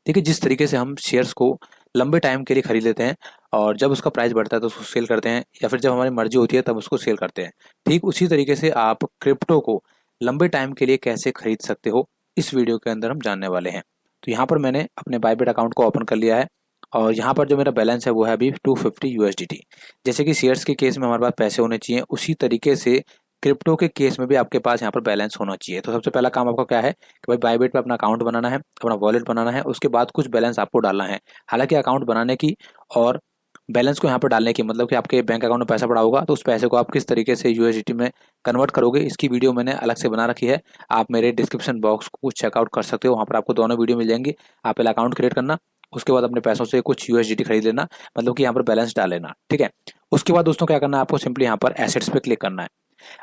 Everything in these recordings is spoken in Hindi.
देखिए जिस तरीके से हम शेयर्स को लंबे टाइम के लिए खरीद लेते हैं और जब उसका प्राइस बढ़ता है तो उसको सेल करते हैं, या फिर जब हमारी मर्जी होती है तब उसको सेल करते हैं, ठीक उसी तरीके से आप क्रिप्टो को लंबे टाइम के लिए कैसे खरीद सकते हो, इस वीडियो के अंदर हम जानने वाले हैं। तो यहाँ पर मैंने अपने बायबिट अकाउंट को ओपन कर लिया है और यहाँ पर जो मेरा बैलेंस है वो है अभी 250 यूएसडीटी। जैसे कि शेयर्स के केस में हमारे पास पैसे होने चाहिए, उसी तरीके से क्रिप्टो के केस में भी आपके पास यहाँ पर बैलेंस होना चाहिए। तो सबसे पहला काम आपका क्या है कि भाई बायबिट पे अपना अकाउंट बनाना है, अपना वॉलेट बनाना है, उसके बाद कुछ बैलेंस आपको डालना है। हालांकि अकाउंट बनाने की और बैलेंस को यहाँ पर डालने की मतलब कि आपके बैंक अकाउंट में पैसा पड़ा होगा तो उस पैसे को आप किस तरीके से यूएसडीटी में कन्वर्ट करोगे, इसकी वीडियो मैंने अलग से बना रखी है। आप मेरे डिस्क्रिप्शन बॉक्स को चेकआउट कर सकते हो, वहाँ पर आपको दोनों वीडियो मिल जाएंगी। आप पहले अकाउंट क्रिएट करना, उसके बाद अपने पैसों से कुछ यूएसडीटी खरीद लेना, मतलब कि यहाँ पर बैलेंस डाल लेना, ठीक है। उसके बाद दोस्तों क्या करना है, आपको सिंपली यहाँ पर एसेट्स पे क्लिक करना है।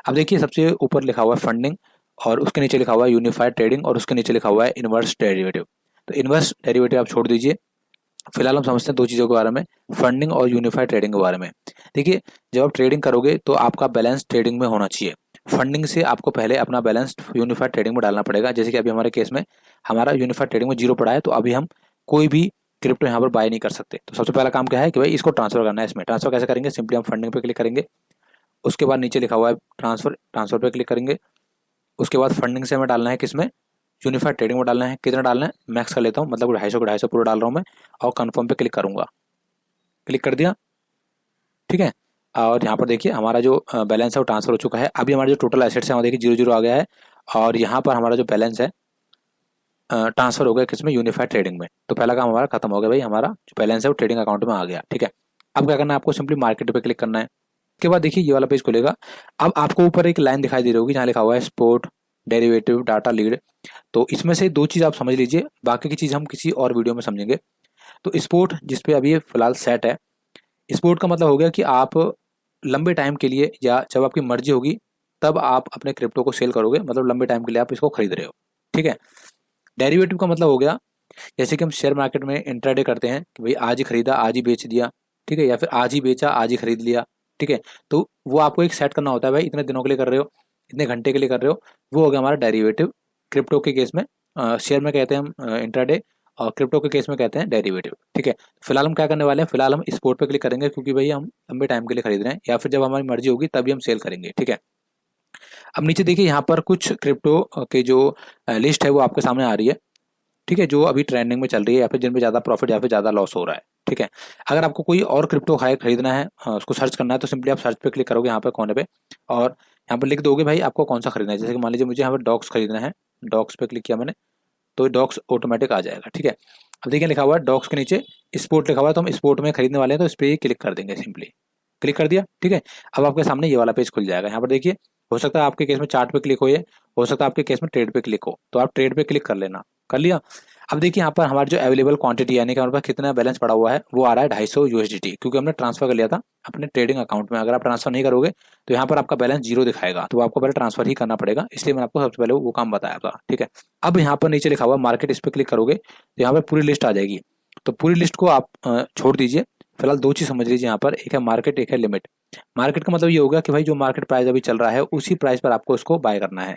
अब देखिए सबसे ऊपर लिखा हुआ है फंडिंग और उसके नीचे लिखा हुआ है यूनिफाइड ट्रेडिंग और उसके नीचे लिखा हुआ है इनवर्स डेरिवेटिव। तो इनवर्स डेरिवेटिव आप छोड़ दीजिए, फिलहाल हम समझते हैं दो चीज़ों के बारे में, फंडिंग और यूनिफाइड ट्रेडिंग के बारे में। देखिए जब आप ट्रेडिंग करोगे तो आपका बैलेंस ट्रेडिंग में होना चाहिए, फंडिंग से आपको पहले अपना बैलेंस यूनिफाइड ट्रेडिंग में डालना पड़ेगा। जैसे कि अभी हमारे केस में हमारा यूनिफाइड ट्रेडिंग में 0 पड़ा है, तो अभी हम कोई भी क्रिप्टो यहाँ पर बाय नहीं कर सकते। तो सबसे पहला काम क्या है कि भाई इसको ट्रांसफर करना है। इसमें ट्रांसफर कैसे करेंगे, सिंपली हम फंडिंग पे क्लिक करेंगे, उसके बाद नीचे लिखा हुआ है ट्रांसफर, ट्रांसफर पे क्लिक करेंगे। उसके बाद फंडिंग से हमें डालना है किसमें, यूनिफाइड ट्रेडिंग में डालना है। कितना डालना है, मैक्स कर लेता हूँ, मतलब 250 पूरा डाल रहा हूँ मैं, और कन्फर्म पे क्लिक करूंगा। क्लिक कर दिया, ठीक है। और यहाँ पर देखिए हमारा जो बैलेंस है वो ट्रांसफर हो चुका है। अभी हमारे जो टोटल एसेट्स है वहाँ देखिए 0 0 आ गया है और यहाँ पर हमारा जो बैलेंस है ट्रांसफर हो गया किसमें, यूनिफाइड ट्रेडिंग में। तो पहला काम हमारा खत्म हो गया भाई, हमारा जो बैलेंस है वो ट्रेडिंग अकाउंट में आ गया, ठीक है। अब क्या करना है, आपको सिंपली मार्केट पे क्लिक करना है। उसके बाद देखिए ये वाला पेज खुलेगा। अब आपको ऊपर एक लाइन दिखाई दे रही होगी जहाँ लिखा हुआ है स्पोर्ट डेरिवेटिव डाटा लीड। तो इसमें से दो चीज़ आप समझ लीजिए, बाकी की चीज़ हम किसी और वीडियो में समझेंगे। तो स्पोर्ट जिसपे अभी फिलहाल सेट है, स्पोर्ट का मतलब हो गया कि आप लंबे टाइम के लिए या जब आपकी मर्जी होगी तब आप अपने क्रिप्टो को सेल करोगे, मतलब लंबे टाइम के लिए आप इसको खरीद रहे हो, ठीक है। डेरिवेटिव का मतलब हो गया जैसे कि हम शेयर मार्केट में इंट्राडे करते हैं कि भाई आज ही खरीदा आज ही बेच दिया, ठीक है, या फिर आज ही बेचा आज ही खरीद लिया, ठीक है। तो वो आपको एक सेट करना होता है, भाई इतने दिनों के लिए कर रहे हो, इतने घंटे के लिए कर रहे हो, वो हो गया हमारा डेरिवेटिव। क्रिप्टो के केस में शेयर में कहते हैं हम इंट्राडे और क्रिप्टो के केस में कहते हैं डेरिवेटिव, ठीक है। फिलहाल हम क्या करने वाले हैं, फिलहाल हम स्पोर्ट पे क्लिक करेंगे क्योंकि भाई हम लंबे टाइम के लिए खरीद रहे हैं, या फिर जब हमारी मर्जी होगी तभी हम सेल करेंगे, ठीक है। अब नीचे देखिए यहाँ पर कुछ क्रिप्टो के जो लिस्ट है वो आपके सामने आ रही है, ठीक है, जो अभी ट्रेंडिंग में चल रही है या फिर जिनमें ज़्यादा प्रॉफिट या फिर ज़्यादा लॉस हो रहा है, ठीक है। अगर आपको कोई और क्रिप्टो खरीदना है, उसको सर्च करना है, तो सिंपली आप सर्च पे क्लिक करोगे यहाँ पे कोने पे और यहाँ पर लिख दोगे भाई आपको कौन सा खरीदना है। जैसे कि मान लीजिए मुझे यहाँ पर डॉक्स खरीदना है, डॉक्स पे क्लिक किया मैंने तो डॉक्स ऑटोमेटिक आ जाएगा, ठीक है। अब देखिए लिखा हुआ है डॉक्स के नीचे स्पोर्ट लिखा हुआ है, तो हम स्पोर्ट में खरीदने वाले हैं तो इस पर ही क्लिक कर देंगे, सिंपली क्लिक कर दिया, ठीक है। अब आपके सामने ये वाला पेज खुल जाएगा। यहाँ पर देखिए हो सकता है आपके केस में चार्ट पे क्लिक हो सकता है आपके केस में ट्रेड पे क्लिक हो, तो आप ट्रेड पे क्लिक कर लेना, कर लिया। अब देखिए यहाँ पर हमारी जो अवेलेबल क्वांटिटी यानी कि हमारे पास कितना बैलेंस पड़ा हुआ है वो आ रहा है 250 यूएसडीटी, क्योंकि हमने ट्रांसफर कर लिया था अपने ट्रेडिंग अकाउंट में। अगर आप ट्रांसफर नहीं करोगे तो यहाँ पर आपका बैलेंस 0 दिखाएगा, तो आपको पहले ट्रांसफर ही करना पड़ेगा, इसलिए मैंने आपको सबसे पहले वो काम बताया था, ठीक है। अब यहाँ पर नीचे लिखा हुआ मार्केट, इस पर क्लिक करोगे तो यहाँ पर पूरी लिस्ट आ जाएगी। तो पूरी लिस्ट को आप छोड़ दीजिए, फिलहाल दो चीज समझ लीजिए यहाँ पर, एक है मार्केट एक है लिमिट। मार्केट का मतलब ये हो गया कि भाई जो मार्केट प्राइस अभी चल रहा है उसी प्राइस पर आपको इसको बाय करना है।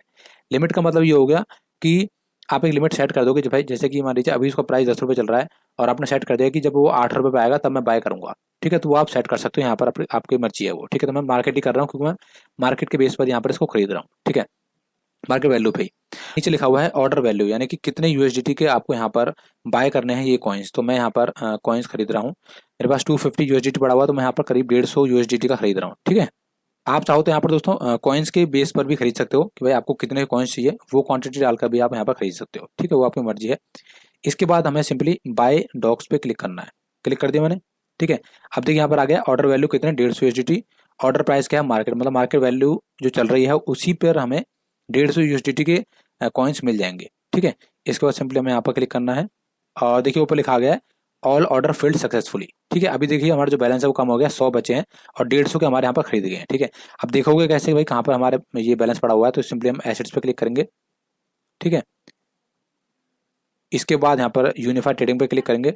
लिमिट का मतलब ये हो गया कि आप एक लिमिट सेट कर दोगे, भाई जैसे कि मान लीजिए अभी इसका प्राइस 10 रुपये चल रहा है और आपने सेट कर दिया कि जब वो 8 रुपये पे आएगा तब मैं बाय करूंगा, ठीक है। तो वो आप सेट कर सकते हो यहाँ पर, आपकी मर्जी है वो, ठीक है। तो मैं मार्केट ही कर रहा हूँ क्योंकि मैं मार्केट के बेस पर यहाँ पर इसको खरीद रहा हूँ, ठीक है, मार्केट वैल्यू पे ही। नीचे लिखा हुआ है ऑर्डर वैल्यू, यानी कि कितने यूएसडीटी के आपको यहाँ पर बाय करने हैं ये कॉइन्स। तो मैं यहाँ पर कॉइन्स खरीद रहा हूँ, मेरे पास 250 यूएसडीटी पड़ा हुआ, तो मैं यहाँ पर करीब 150 यूएसडीटी का खरीद रहा हूँ, ठीक है। आप चाहो तो यहाँ पर दोस्तों कॉइन्स के बेस पर भी खरीद सकते हो कि भाई आपको कितने कॉइन्स चाहिए, वो क्वांटिटी डालकर भी आप यहाँ पर खरीद सकते हो, ठीक है, वो आपकी मर्जी है। इसके बाद हमें सिंपली बाय डॉक्स पे क्लिक करना है, क्लिक कर दिया मैंने, ठीक है। अब देखिए यहाँ पर आ गया ऑर्डर वैल्यू कितने, 150 यूएसडीटी। ऑर्डर प्राइस क्या है, मार्केट, मतलब मार्केट वैल्यू जो चल रही है उसी पर हमें 150 यूएसडीटी के कॉइन्स मिल जाएंगे, ठीक है। इसके बाद सिंपली हमें यहाँ पर क्लिक करना है और देखिए ऊपर लिखा गया है ऑल ऑर्डर फिल्ड सक्सेसफुली, ठीक है। अभी देखिए हमारा जो बैलेंस है वो कम हो गया, 100 बचे हैं और 150 के हमारे यहाँ पर खरीद गए हैं, ठीक है। अब देखोगे कैसे भाई कहाँ पर हमारे ये बैलेंस पड़ा हुआ है, तो सिंपली हम एसेट्स पे क्लिक करेंगे, ठीक है। इसके बाद यहाँ पर यूनिफाइड ट्रेडिंग पे क्लिक करेंगे।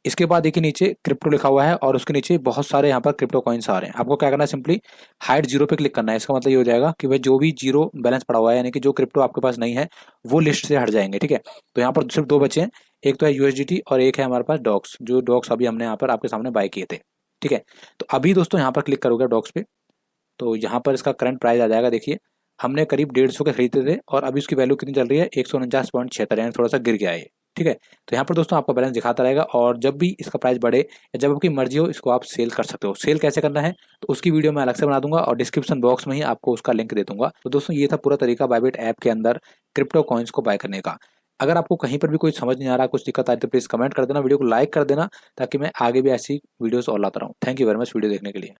इसके बाद देखिए नीचे क्रिप्टो लिखा हुआ है और उसके नीचे बहुत सारे यहाँ पर क्रिप्टो कॉइन्स आ रहे हैं। आपको क्या करना है, सिंपली हाइड जीरो पे क्लिक करना है। इसका मतलब ये हो जाएगा कि भाई जो भी जीरो बैलेंस पड़ा हुआ है, यानी कि जो क्रिप्टो आपके पास नहीं है वो लिस्ट से हट जाएंगे, ठीक है। तो यहाँ पर सिर्फ दो बचे हैं, एक तो है यूएसडीटी और एक है हमारे पास डॉक्स, जो डॉक्स अभी हमने यहाँ पर आपके सामने बाय किए थे, ठीक है। तो अभी दोस्तों यहाँ पर क्लिक करोगे डॉक्स पे, तो यहाँ पर इसका करंट प्राइस आ जाएगा। देखिए हमने करीब 150 के खरीदे थे और अभी उसकी वैल्यू कितनी चल रही है, 149.76, यानी थोड़ा सा गिर गया है ये, ठीक है। तो यहाँ पर दोस्तों आपका बैलेंस दिखाता रहेगा और जब भी इसका प्राइस बढ़े या जब आपकी मर्जी हो इसको आप सेल कर सकते हो। सेल कैसे करना है तो उसकी वीडियो मैं अलग से बना दूंगा और डिस्क्रिप्शन बॉक्स में ही आपको उसका लिंक दे दूंगा। तो दोस्तों ये था पूरा तरीका बायबिट ऐप के अंदर क्रिप्टो कॉइन्स को बाय करने का। अगर आपको कहीं पर भी कोई समझ नहीं आ रहा, कुछ दिक्कत आई तो प्लीज कमेंट कर देना, वीडियो को लाइक कर देना, ताकि मैं आगे भी ऐसी वीडियोस और लाता रहूँ। Thank you very much video देखने के लिए।